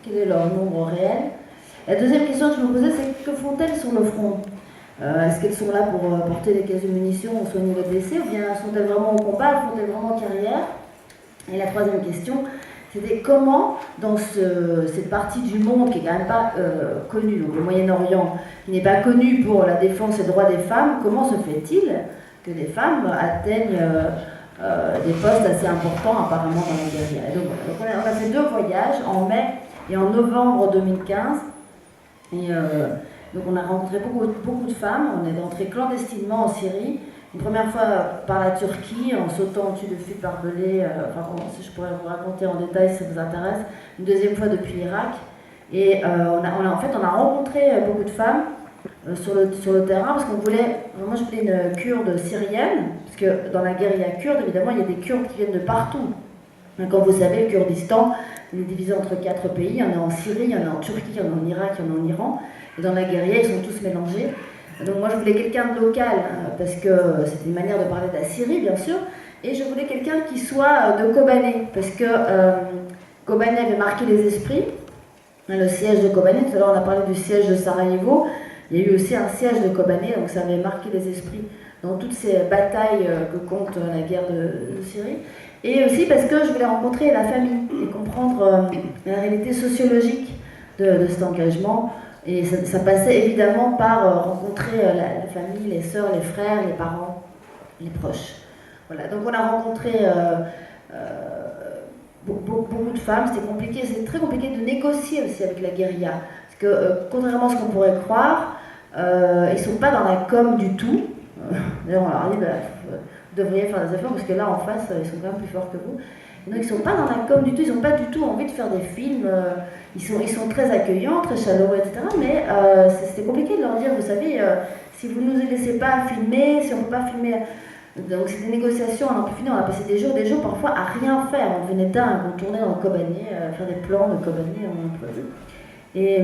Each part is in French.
Quel est leur nombre réel? La deuxième question que je me posais, c'est que font-elles sur le front? Est-ce qu'elles sont là pour porter des caisses de munitions ou soigner les blessés, ou bien sont-elles vraiment au combat, font-elles vraiment carrière? Et la troisième question, c'était comment, dans cette partie du monde qui n'est quand même pas connue, donc le Moyen-Orient, qui n'est pas connu pour la défense et le droit des femmes, comment se fait-il que des femmes atteignent des postes assez importants apparemment dans la guérilla? Donc, voilà, on a fait 2 voyages, en mai et en novembre 2015. Et donc on a rencontré beaucoup de femmes. On est entré clandestinement en Syrie. Une première fois par la Turquie, en sautant au-dessus de fuites barbelés. Enfin, je pourrais vous raconter en détail si ça vous intéresse. Une deuxième fois depuis l'Irak. Et on a rencontré beaucoup de femmes sur le terrain parce qu'on voulait, moi je voulais une Kurde syrienne, parce que dans la guérilla kurde, évidemment, il y a des Kurdes qui viennent de partout. Donc, comme vous savez, le Kurdistan, il est divisé entre 4 pays. Il y en a en Syrie, il y en a en Turquie, il y en a en Irak, il y en a en Iran. Et dans la guérilla, ils sont tous mélangés. Donc moi, je voulais quelqu'un de local, parce que c'était une manière de parler de la Syrie, bien sûr. Et je voulais quelqu'un qui soit de Kobané, parce que Kobané avait marqué les esprits. Le siège de Kobané, tout à l'heure on a parlé du siège de Sarajevo. Il y a eu aussi un siège de Kobané, donc ça avait marqué les esprits dans toutes ces batailles que compte la guerre de Syrie. Et aussi parce que je voulais rencontrer la famille et comprendre la réalité sociologique de cet engagement. Et ça passait évidemment par rencontrer la famille, les sœurs, les frères, les parents, les proches. Voilà, donc on a rencontré beaucoup de femmes. C'était compliqué, c'est très compliqué de négocier aussi avec la guérilla. Parce que contrairement à ce qu'on pourrait croire, ils ne sont pas dans la com du tout. D'ailleurs on leur dit, vous devriez faire des efforts parce que là en face, ils sont quand même plus forts que vous. Et donc ils ne sont pas dans la com du tout, ils n'ont pas du tout envie de faire des films. Ils sont très accueillants, très chaleureux, etc. Mais c'était compliqué de leur dire, vous savez, si vous ne nous laissez pas filmer, si on ne peut pas filmer... Donc c'est des négociations, on a pu finir, on a passé des jours parfois à rien faire. On devenait dingue, on tournait dans le Kobané, faire des plans de Kobané, et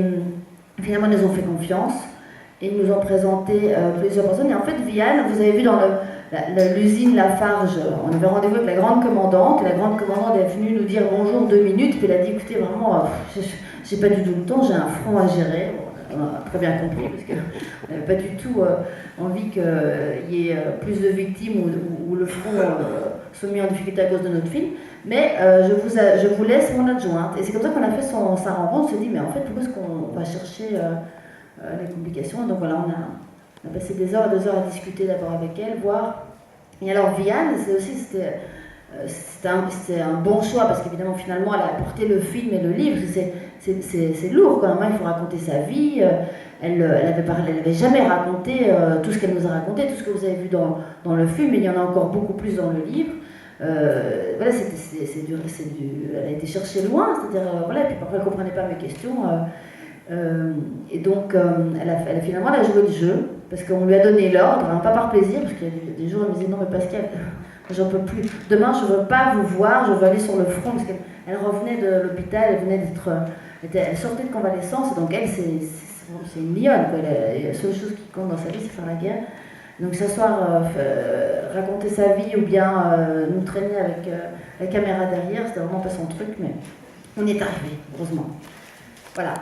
finalement ils nous ont fait confiance, et ils nous ont présenté plusieurs personnes. Et en fait, Vianne, vous avez vu dans l'usine Lafarge, on avait rendez-vous avec la grande commandante, et la grande commandante est venue nous dire bonjour 2 minutes, puis elle a dit, écoutez, vraiment, j'ai pas du tout le temps, j'ai un front à gérer. On a très bien compris, parce qu'on n'avait pas du tout envie qu'il y ait plus de victimes ou le front soit mis en difficulté à cause de notre film. Mais je vous laisse mon adjointe. Et c'est comme ça qu'on a fait sa rencontre. On s'est dit, mais en fait, pourquoi est-ce qu'on va chercher les complications? Donc voilà, on a passé des heures et des heures à discuter d'abord avec elle, voir. Et alors, Vianne, c'était un bon choix, parce qu'évidemment, finalement, elle a apporté le film et le livre. C'est lourd quand même, il faut raconter sa vie. Elle n'avait jamais raconté tout ce qu'elle nous a raconté, tout ce que vous avez vu dans le film, mais il y en a encore beaucoup plus dans le livre. Voilà, elle a été cherchée loin, c'est-à-dire, voilà, et puis parfois elle ne comprenait pas mes questions. Et donc, finalement, elle a joué le jeu, parce qu'on lui a donné l'ordre, hein, pas par plaisir, parce qu'il y a des jours, elle me disait, non mais Pascal, j'en peux plus. Demain, je ne veux pas vous voir, je veux aller sur le front, parce qu'elle revenait de l'hôpital, elle sortait de convalescence, donc elle, c'est une lionne, quoi. La seule chose qui compte dans sa vie, c'est faire la guerre. Donc s'asseoir, raconter sa vie, ou bien nous traîner avec la caméra derrière, c'était vraiment pas son truc, mais on y est arrivé, heureusement. Voilà.